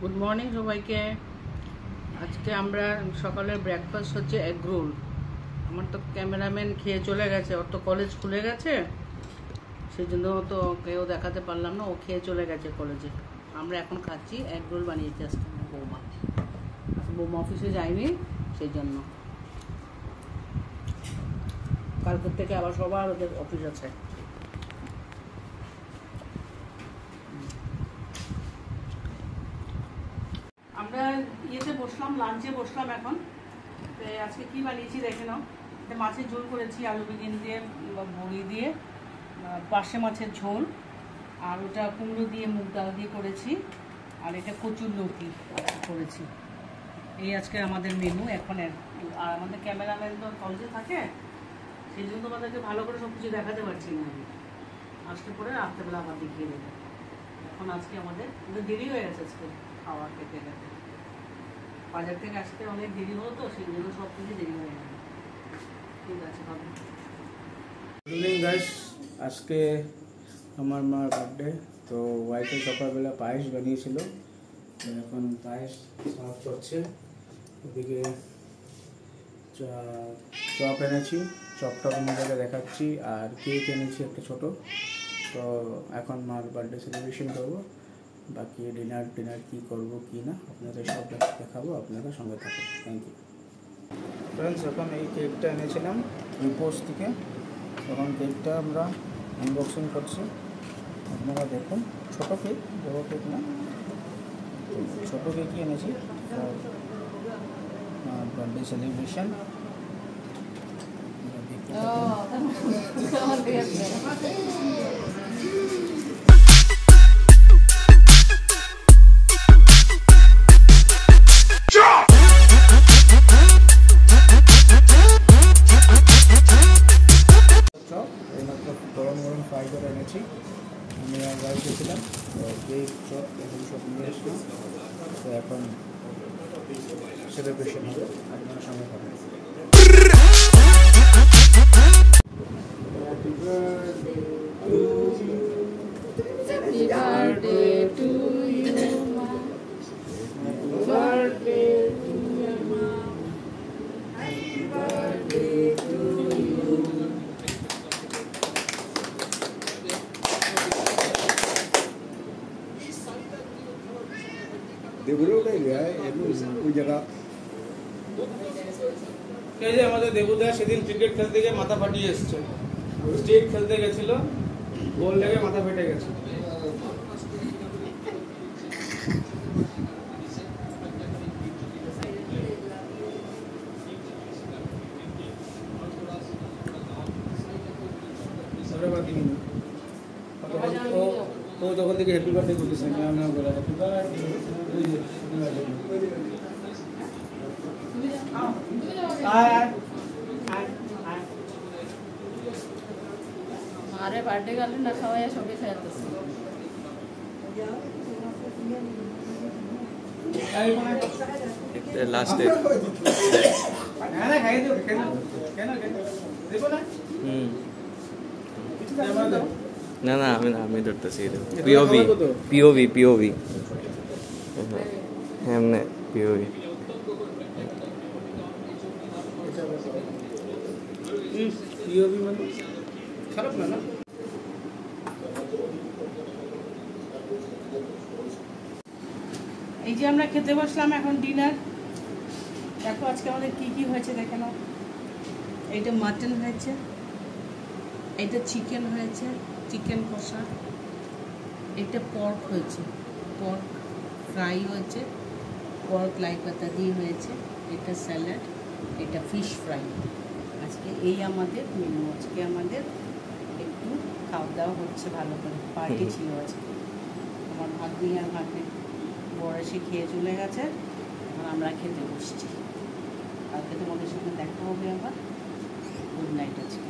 Good morning সবাইকে। আজকে আমরা সকালের ব্রেকফাস্ট হচ্ছে এগ রোল। আমার তো ক্যামেরাম্যান খেয়ে চলে গেছে, ওর তো কলেজ খুলে গেছে, সেই জন্য তো কেউ দেখাতে পারলাম না, ও খেয়ে চলে গেছে কলেজে। আমরা এখন খাচ্ছি, এগ রোল বানিয়েছি আজকে বৌমা। বৌমা অফিসে যায়নি, সেই জন্য কালকের থেকে আবার সবার ওদের অফিস আছে। আমরা ইয়েতে বসলাম, লাঞ্চে বসলাম এখন। আজকে কি বানিয়েছি দেখে নাও। মাছের ঝোল করেছি, আলু বেগুন দিয়ে, বড়ি দিয়ে, পার্শে মাছের ঝোল, আর ওটা কুমড়ো দিয়ে মুগ ডাল দিয়ে করেছি, আর এটা কচুর লৌকি করেছি। এই আজকে আমাদের মেনু এখন। আর আমাদের ক্যামেরাম্যান তো কলেজে থাকে, সেই জন্য তোমাদেরকে ভালো করে সব কিছু দেখাতে পারছি না আমি। আজকে পরে রাত্রেবেলা আবার দেখিয়ে দেবো। এখন আজকে আমাদের দেরি হয়ে গেছে আজকে খাওয়া খেতে খেতে, বাজার থেকে আসতে অনেক দেরি হলো, তো সেই জন্য সব কিছু দেরি হয়ে গেল। ঠিক আছে, ভালো। গুড ইভিনিং গাইস, আজকে আমার মার বার্থডে, তো ওয়াইফে সকালবেলা পায়েস বানিয়েছিল, তো এখন পায়েস সার্ভ করছে। ওদিকে চপ এনেছি, চপটা তোমাদেরকে দেখাচ্ছি, আর কেক এনেছি একটা ছোটো। তো এখন মার বার্থডে সেলিব্রেশন করবো। বাকি ডিনার কী করবো কী না আপনাদের সব দেখাবো, আপনারা সঙ্গে থাকুন। Thank you friends. এখন এই কেকটা এনেছিলাম রিপোর্স থেকে, তখন কেকটা আমরা আনবক্সিং করছি। আপনারা দেখুন, ছোটো কেক, বড় কেক না, ছোটো কেকই এনেছি বার্থডে সেলিব্রেশন। গরম গরম ফ্রাই করে এনেছি, আমি আর রাইস গেছিলাম, তো কেক চপ এখন সব নিয়ে এসলাম। তো এখন সেলিব্রেশন হবে, আপনার সঙ্গে পাবেন। Happy birthday to you, Ma. Happy birthday to you, Ma. Happy birthday to you. দেবুরে ওটাই যায় ওই জায়গা। এই যে আমাদের দেবুদা সেদিন ক্রিকেট খেলতে গিয়ে মাথা ফাটিয়ে এসছে, স্টেট খেলতে গেছিল, গোল লেগে মাথা ফেটে গেছে। ও তখন থেকে হ্যাপি বার্থডে বলিস না, আমি বলা হ্যাপি বার্থডে। আরে বার্থডে গালে না খাওয়াই সবই খাইতেছে। লাস্টে না না আমি ধরতেছি পিওভি পিওভি পিওভি এমনি পিওভি। পিওভি মানে খারাপ না। এই যে আমরা খেতে বসলাম এখন ডিনার। দেখো আজকে আমাদের কি কি হয়েছে দেখে নাও। এইটা মাটন হয়েছে, এটা চিকেন হয়েছে, চিকেন কষা, এটা পর্ক হয়েছে, পর্ক ফ্রাই হয়েছে, পর্ক লাই পাতা দিয়ে হয়েছে, এটা স্যালাড, এটা ফিশ ফ্রাই। আজকে এই আমাদের মেনু। আজকে আমাদের একটু খাওয়া দাওয়া হচ্ছে, ভালো করে পার্টি ছিল আজকে। আমার ভাগ্নি আর ভাগ্নি বড় এসে খেয়ে চলে গেছে, এখন আমরা খেতে বসছি। কালকে তোমাদের সঙ্গে দেখা হবে আবার। গুড নাইট আজকে।